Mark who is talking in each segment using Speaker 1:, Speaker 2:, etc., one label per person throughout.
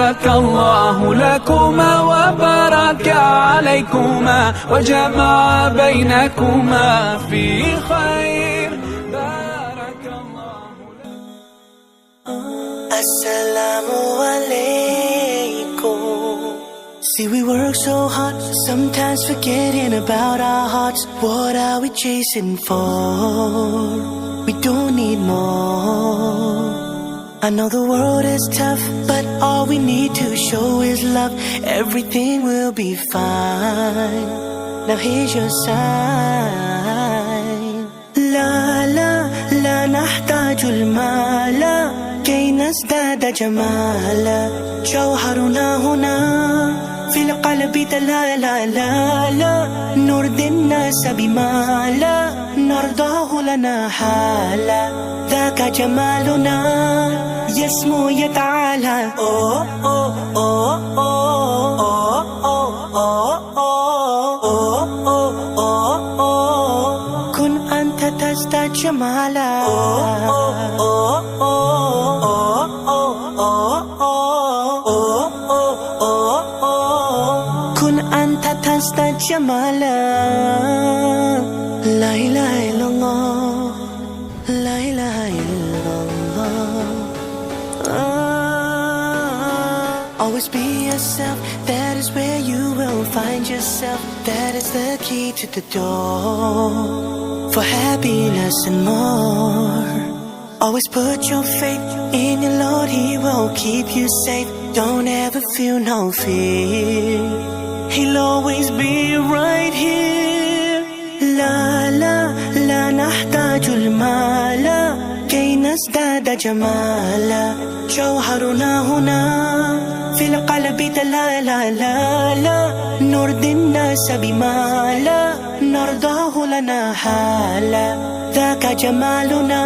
Speaker 1: بارك الله لكما وبارك عليكما وجمع بينكما في خير. بارك الله
Speaker 2: Assalamu alaikum. See, we work so hard, sometimes forgetting about our hearts. What are we chasing for? We don't need more. I know the world is tough, but all we need to show is love. Everything will be fine. Now here's your sign. La la la nahtajul mala كي نزداد جمالا. جوهرنا هنا في القلب دلالا. لا لا نرضي الناس بما لا نرضاه لنا حالا. ذاك جمالنا يسمو يتعالى. أوه أوه أوه أوه أوه أوه أوه. كن أنت تزداد جمالا. كن أنت تزداد جمالا. لا إله إلا الله. لا إله إلا الله. Always be yourself. That is where you will find yourself. That is the key to the door for happiness and more. Always put your faith in your Lord. He will keep you safe. Don't ever feel no fear. He'll always be right here. La la la nahtajul mala كي نزداد جمالا. جوهرنا هنا في القلب دلالا. لا لا نرضي الناس بما لا نرضاه لنا حالا. ذاك جمالنا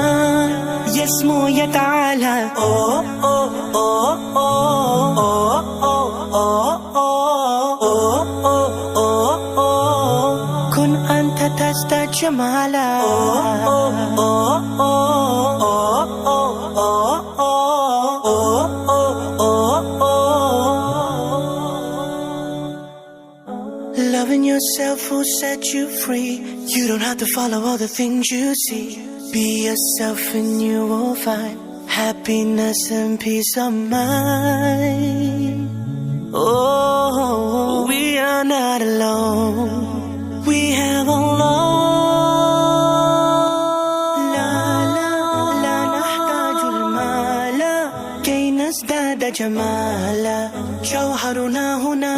Speaker 2: يسمو يتعالى. أوه أوه أوه أوه أوه أوه أوه أوه. كن أنت تزداد جمالا. Loving yourself will set you free. You don't have to follow all the things you see. Be yourself and you will find happiness and peace of mind. Oh, we are not alone. We have Allah. La la la nahtajul mala كي نزداد جمالا. جوهرنا هنا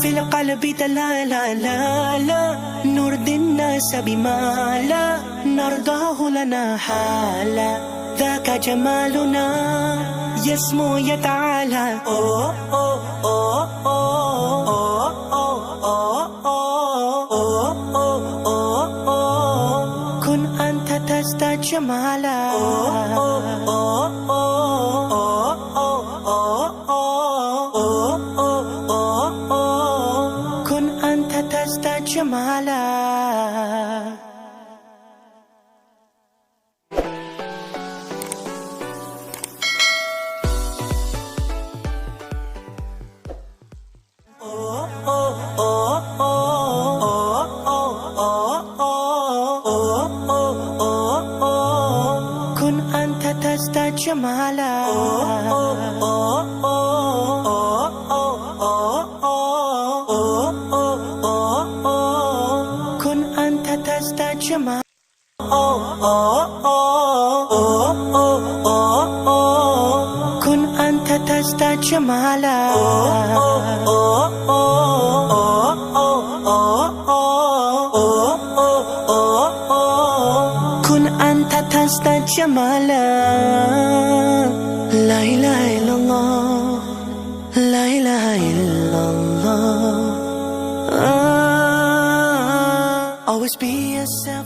Speaker 2: في القلب دلالا. لا لا نرضي الناس بما لا نرضاه لنا حالا. ذاك جمالنا يسمو يتعالى. أوه أوه أوه أوه أوه أوه أوه أوه. كن أنت تزداد جمالا. كن أنت تزداد جمالا. كن أنت تزداد جمالا. كن أنت تزداد جمالا. كن أنت تزداد جمالا. كن أنت تزداد جمالا. لا إله إلا الله. لا إله إلا الله. Always be yourself.